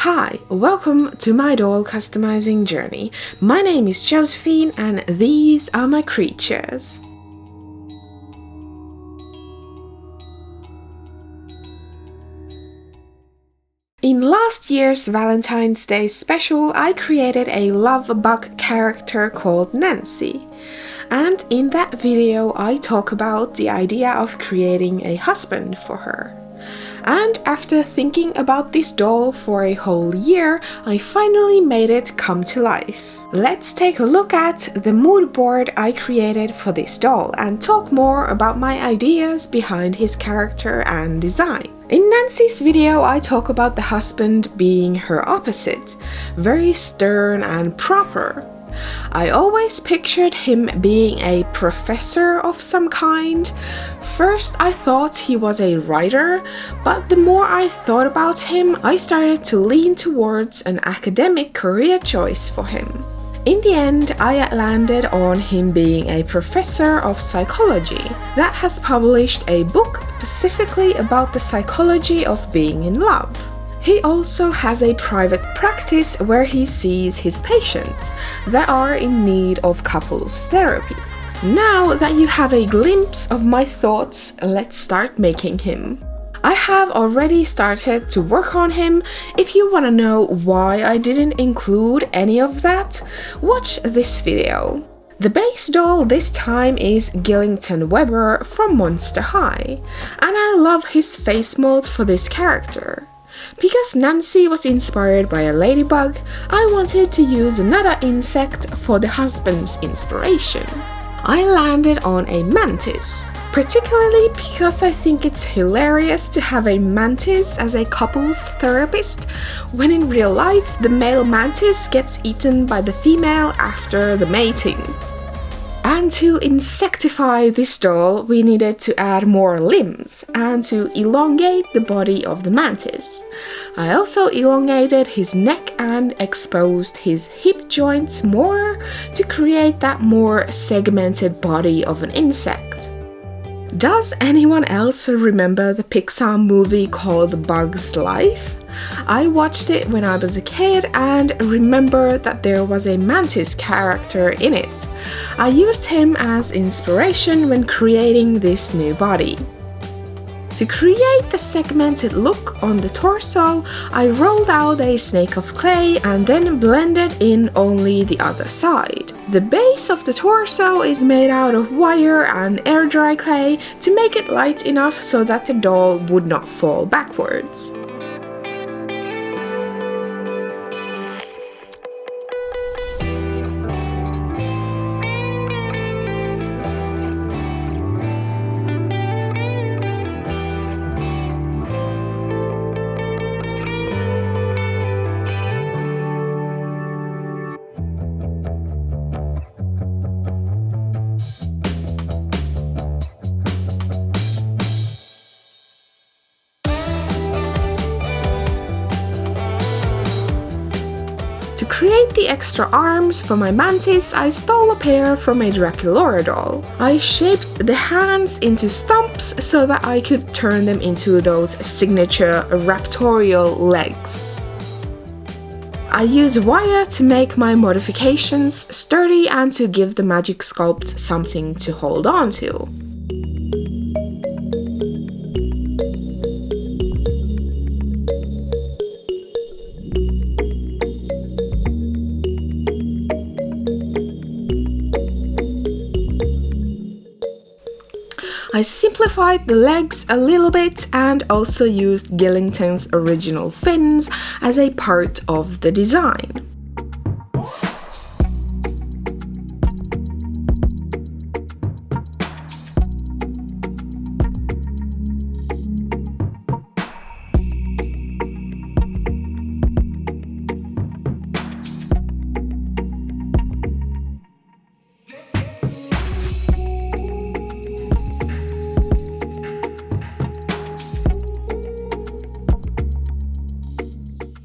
Hi, welcome to my doll customizing journey. My name is Josephine and these are my creatures. In last year's Valentine's Day special, I created a love bug character called Nancy. And in that video, I talk about the idea of creating a husband for her. And after thinking about this doll for a whole year, I finally made it come to life. Let's take a look at the mood board I created for this doll and talk more about my ideas behind his character and design. In Nancy's video, I talk about the husband being her opposite, very stern and proper. I always pictured him being a professor of some kind. First I thought he was a writer, but the more I thought about him, I started to lean towards an academic career choice for him. In the end, I landed on him being a professor of psychology that has published a book specifically about the psychology of being in love. He also has a private practice where he sees his patients that are in need of couples therapy. Now that you have a glimpse of my thoughts, let's start making him. I have already started to work on him. If you want to know why I didn't include any of that, watch this video. The base doll this time is Gillington Weber from Monster High, and I love his face mold for this character. Because Nancy was inspired by a ladybug, I wanted to use another insect for the husband's inspiration. I landed on a mantis, particularly because I think it's hilarious to have a mantis as a couples therapist, when in real life the male mantis gets eaten by the female after the mating. And to insectify this doll, we needed to add more limbs and to elongate the body of the mantis. I also elongated his neck and exposed his hip joints more to create that more segmented body of an insect. Does anyone else remember the Pixar movie called Bug's Life? I watched it when I was a kid and remember that there was a mantis character in it. I used him as inspiration when creating this new body. To create the segmented look on the torso, I rolled out a snake of clay and then blended in only the other side. The base of the torso is made out of wire and air dry clay to make it light enough so that the doll would not fall backwards. To create the extra arms for my mantis, I stole a pair from a Draculaura doll. I shaped the hands into stumps so that I could turn them into those signature raptorial legs. I use wire to make my modifications sturdy and to give the magic sculpt something to hold on to. I simplified the legs a little bit and also used Gillington's original fins as a part of the design.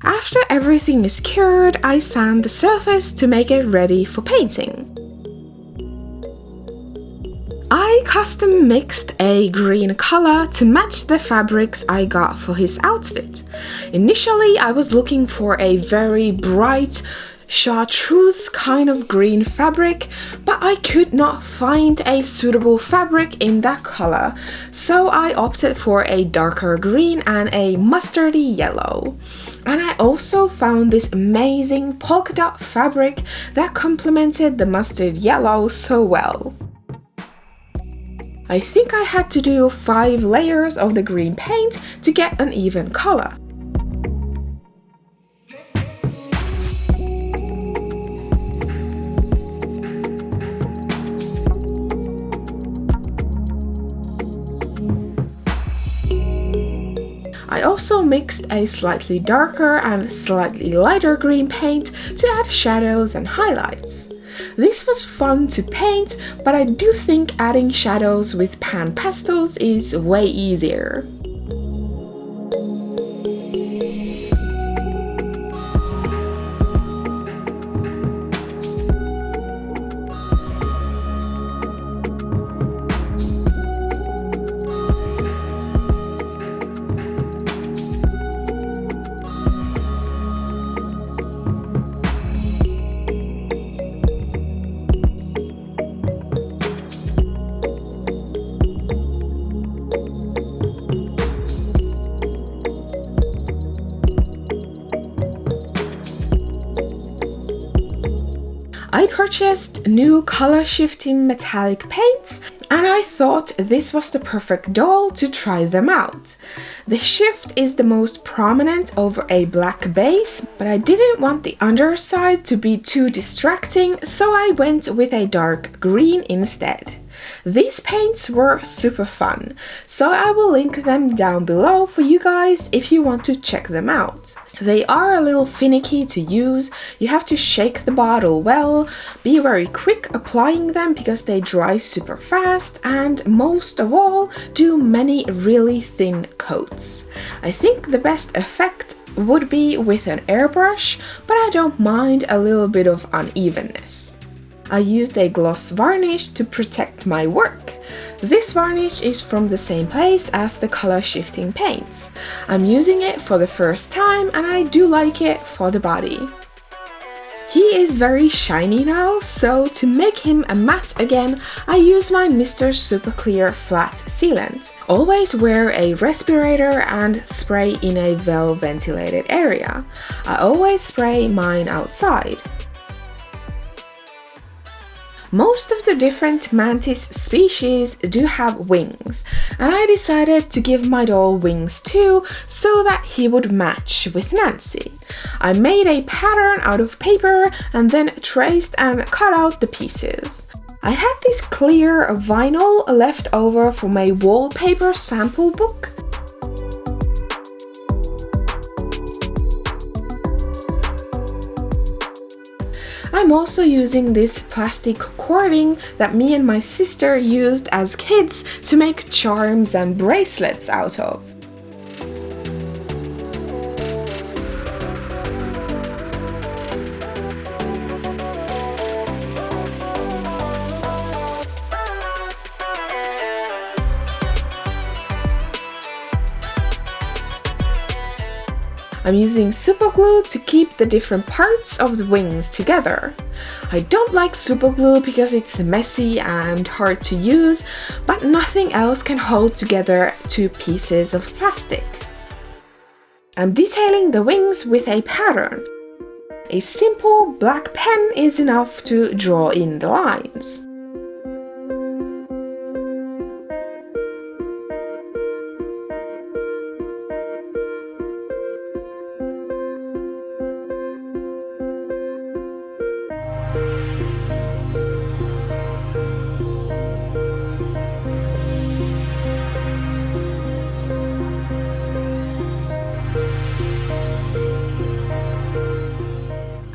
After everything is cured, I sand the surface to make it ready for painting. I custom mixed a green color to match the fabrics I got for his outfit. Initially, I was looking for a very bright chartreuse kind of green fabric, but I could not find a suitable fabric in that color, so I opted for a darker green and a mustardy yellow. And I also found this amazing polka dot fabric that complemented the mustard yellow so well. I think I had to do 5 layers of the green paint to get an even color. I also mixed a slightly darker and slightly lighter green paint to add shadows and highlights. This was fun to paint, but I do think adding shadows with pan pastels is way easier. I purchased new color shifting metallic paints, and I thought this was the perfect doll to try them out. The shift is the most prominent over a black base, but I didn't want the underside to be too distracting, so I went with a dark green instead. These paints were super fun, so I will link them down below for you guys if you want to check them out. They are a little finicky to use. You have to shake the bottle well, be very quick applying them because they dry super fast, and most of all, do many really thin coats. I think the best effect would be with an airbrush, but I don't mind a little bit of unevenness. I used a gloss varnish to protect my work. This varnish is from the same place as the color shifting paints. I'm using it for the first time and I do like it for the body. He is very shiny now, so to make him a matte again, I use my MSC flat sealant. Always wear a respirator and spray in a well ventilated area. I always spray mine outside. Most of the different mantis species do have wings, and I decided to give my doll wings too, so that he would match with Nancy. I made a pattern out of paper and then traced and cut out the pieces. I had this clear vinyl left over from a wallpaper sample book. I'm also using this plastic cording that me and my sister used as kids to make charms and bracelets out of. I'm using super glue to keep the different parts of the wings together. I don't like super glue because it's messy and hard to use, but nothing else can hold together 2 pieces of plastic. I'm detailing the wings with a pattern. A simple black pen is enough to draw in the lines.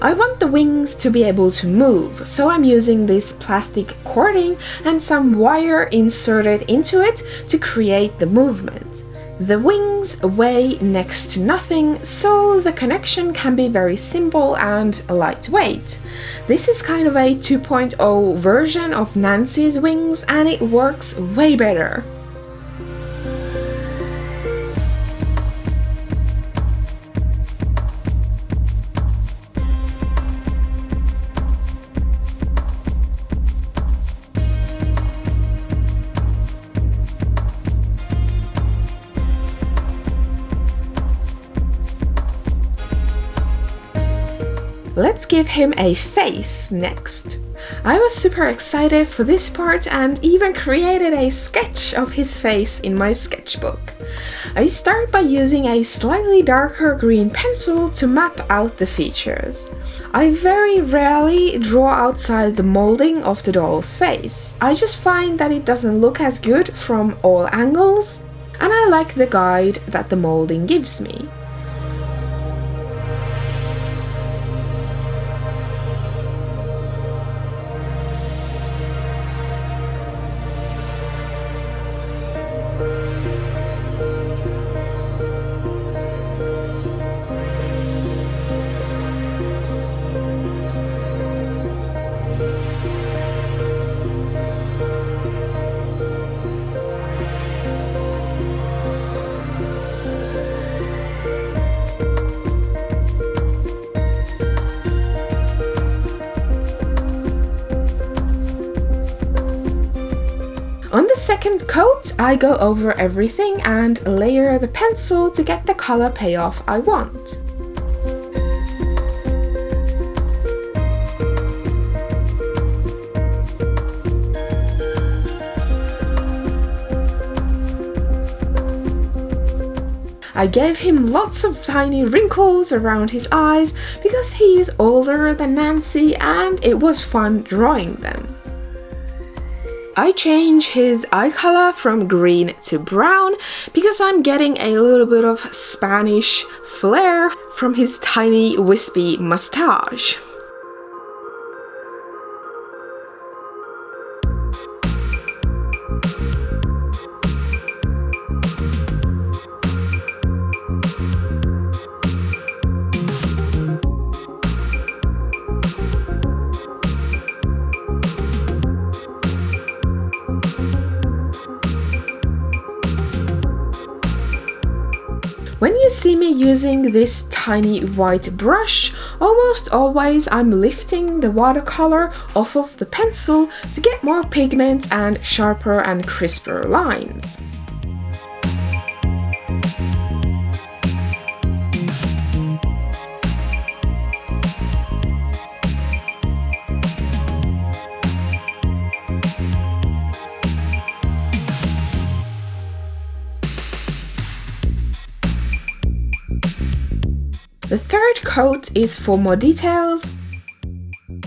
I want the wings to be able to move, so I'm using this plastic cording and some wire inserted into it to create the movement. The wings weigh next to nothing, so the connection can be very simple and lightweight. This is kind of a 2.0 version of Nancy's wings, and it works way better. Let's give him a face next. I was super excited for this part and even created a sketch of his face in my sketchbook. I start by using a slightly darker green pencil to map out the features. I very rarely draw outside the molding of the doll's face. I just find that it doesn't look as good from all angles, and I like the guide that the molding gives me. On the second coat, I go over everything and layer the pencil to get the color payoff I want. I gave him lots of tiny wrinkles around his eyes because he is older than Nancy and it was fun drawing them. I change his eye color from green to brown because I'm getting a little bit of Spanish flair from his tiny wispy mustache. When you see me using this tiny white brush, almost always I'm lifting the watercolor off of the pencil to get more pigment and sharper and crisper lines. The third coat is for more details.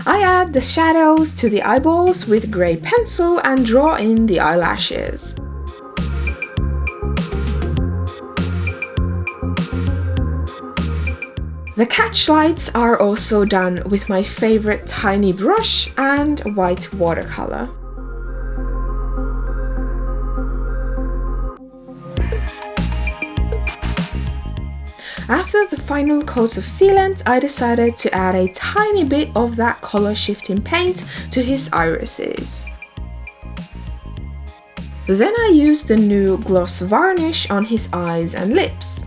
I add the shadows to the eyeballs with grey pencil and draw in the eyelashes. The catch lights are also done with my favorite tiny brush and white watercolor. After the final coat of sealant, I decided to add a tiny bit of that color shifting paint to his irises. Then I used the new gloss varnish on his eyes and lips.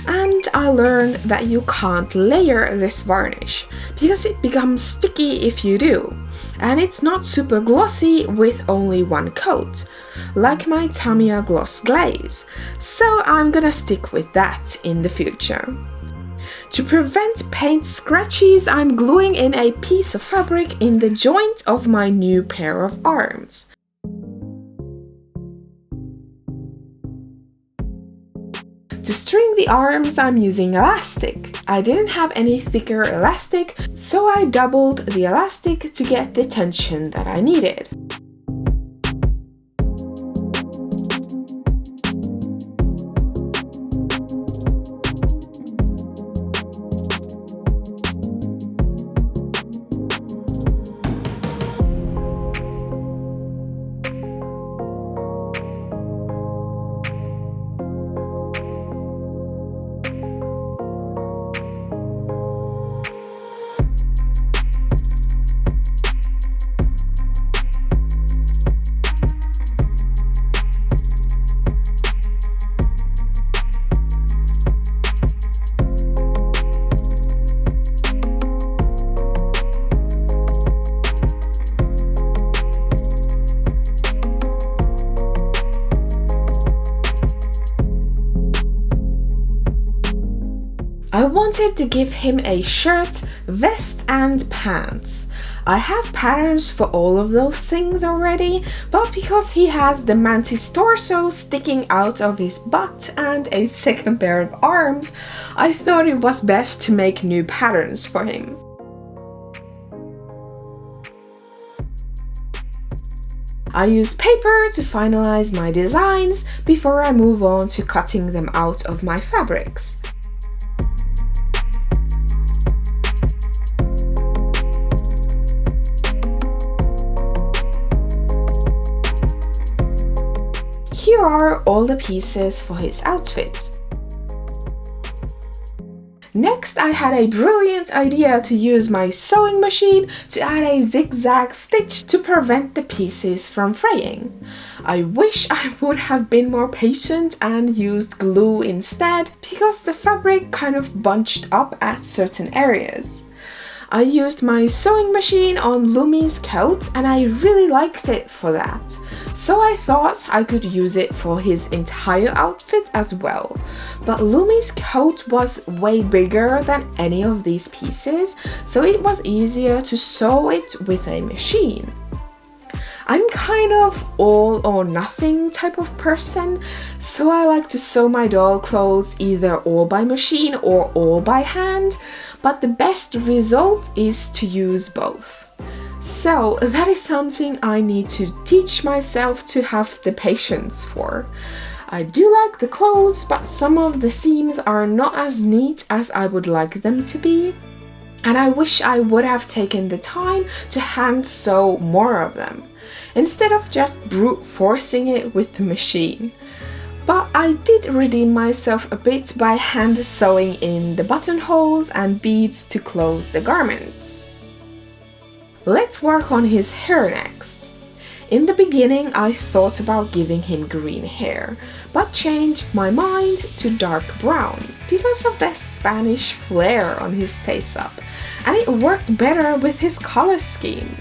And I learned that you can't layer this varnish because it becomes sticky if you do. And it's not super glossy with only one coat, like my Tamiya gloss glaze, so I'm gonna stick with that in the future. To prevent paint scratches, I'm gluing in a piece of fabric in the joint of my new pair of arms. To string the arms, I'm using elastic. I didn't have any thicker elastic, so I doubled the elastic to get the tension that I needed. I wanted to give him a shirt, vest and pants. I have patterns for all of those things already, but because he has the mantis torso sticking out of his butt and a second pair of arms, I thought it was best to make new patterns for him. I use paper to finalize my designs before I move on to cutting them out of my fabrics. Here are all the pieces for his outfit. Next, I had a brilliant idea to use my sewing machine to add a zigzag stitch to prevent the pieces from fraying. I wish I would have been more patient and used glue instead, because the fabric kind of bunched up at certain areas. I used my sewing machine on Lumi's coat and I really liked it for that. So I thought I could use it for his entire outfit as well. But Lumi's coat was way bigger than any of these pieces, so it was easier to sew it with a machine. I'm kind of all or nothing type of person, so I like to sew my doll clothes either all by machine or all by hand, but the best result is to use both. So that is something I need to teach myself to have the patience for. I do like the clothes, but some of the seams are not as neat as I would like them to be. And I wish I would have taken the time to hand sew more of them, instead of just brute forcing it with the machine. But I did redeem myself a bit by hand sewing in the buttonholes and beads to close the garments. Let's work on his hair next. In the beginning I thought about giving him green hair, but changed my mind to dark brown because of the Spanish flair on his face up, and it worked better with his color scheme.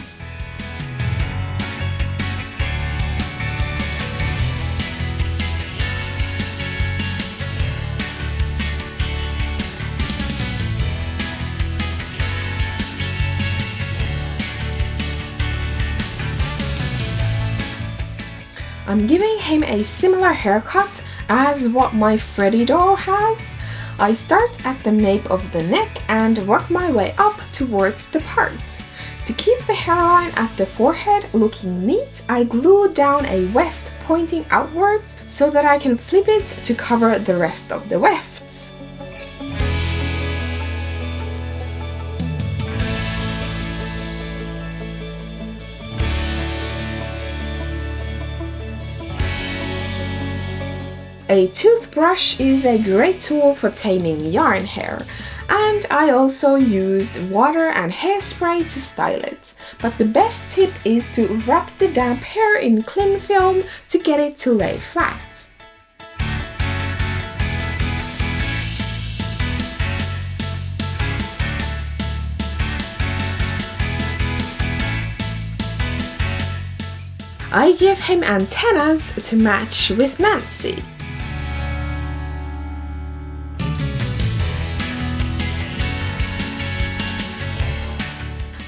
I'm giving him a similar haircut as what my Freddy doll has. I start at the nape of the neck and work my way up towards the part. To keep the hairline at the forehead looking neat, I glue down a weft pointing outwards so that I can flip it to cover the rest of the wefts. A toothbrush is a great tool for taming yarn hair, and I also used water and hairspray to style it. But the best tip is to wrap the damp hair in cling film to get it to lay flat. I give him antennas to match with Nancy.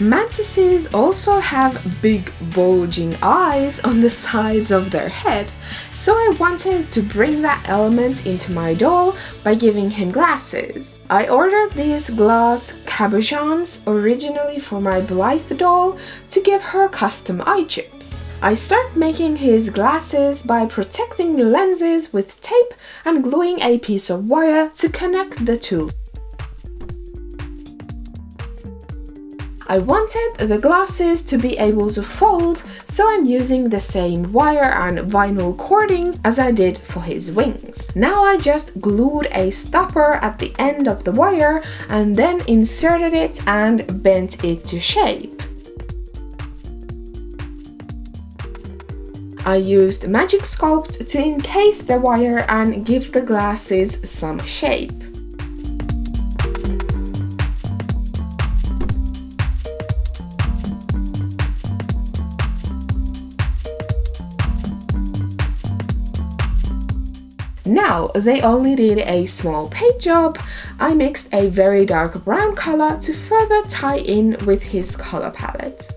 Mantises also have big bulging eyes on the sides of their head, so I wanted to bring that element into my doll by giving him glasses. I ordered these glass cabochons originally for my Blythe doll to give her custom eye chips. I start making his glasses by protecting the lenses with tape and gluing a piece of wire to connect the two. I wanted the glasses to be able to fold, so I'm using the same wire and vinyl cording as I did for his wings. Now I just glued a stopper at the end of the wire and then inserted it and bent it to shape. I used Magic Sculpt to encase the wire and give the glasses some shape. Now they only did a small paint job. I mixed a very dark brown color to further tie in with his color palette.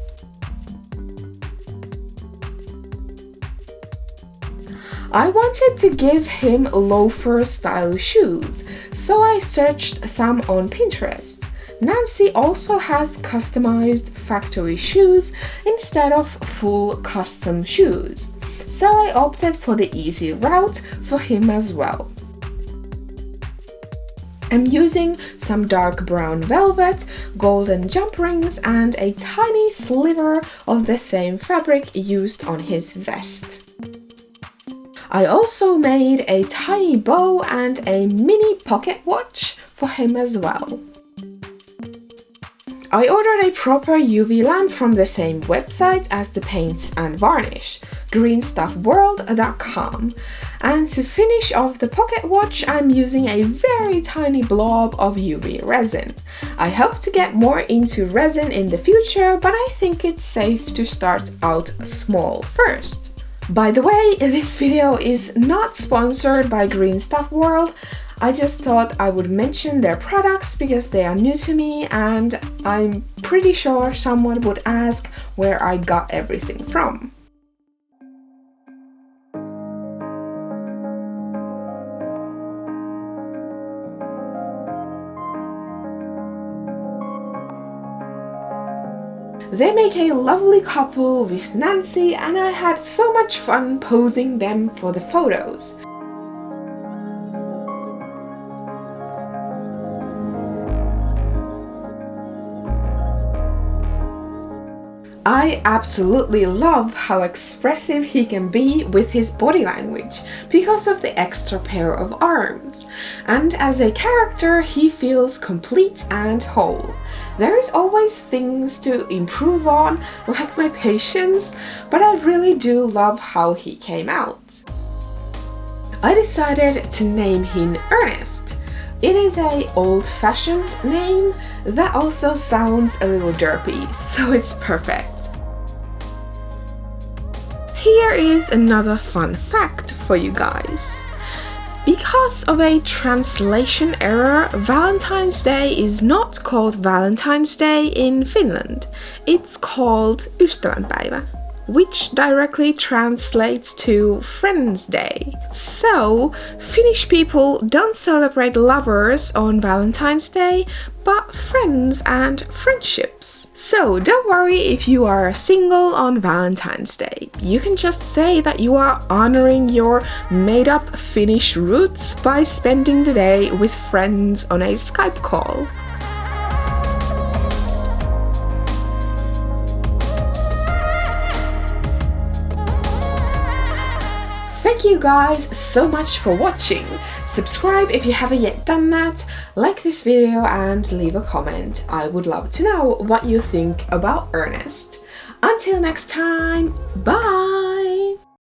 I wanted to give him loafer style shoes, so I searched some on Pinterest. Nancy also has customized factory shoes instead of full custom shoes, so I opted for the easy route for him as well. I'm using some dark brown velvet, golden jump rings, and a tiny sliver of the same fabric used on his vest. I also made a tiny bow and a mini pocket watch for him as well. I ordered a proper UV lamp from the same website as the paints and varnish, greenstuffworld.com, and to finish off the pocket watch I'm using a very tiny blob of UV resin. I hope to get more into resin in the future, but I think it's safe to start out small first. By the way, this video is not sponsored by Green Stuff World. I just thought I would mention their products because they are new to me and I'm pretty sure someone would ask where I got everything from. They make a lovely couple with Nancy and I had so much fun posing them for the photos. I absolutely love how expressive he can be with his body language because of the extra pair of arms, and as a character he feels complete and whole. There is always things to improve on, like my patience, but I really do love how he came out. I decided to name him Ernest. It is an old-fashioned name that also sounds a little derpy, so it's perfect. Here is another fun fact for you guys. Because of a translation error, Valentine's Day is not called Valentine's Day in Finland. It's called Ystävänpäivä, which directly translates to Friends Day. So, Finnish people don't celebrate lovers on Valentine's Day, but friends and friendships. So, don't worry if you are single on Valentine's Day. You can just say that you are honoring your made-up Finnish roots by spending the day with friends on a Skype call. Thank you guys so much for watching. Subscribe if you haven't yet done that, like this video and leave a comment. I would love to know what you think about Ernest. Until next time, bye!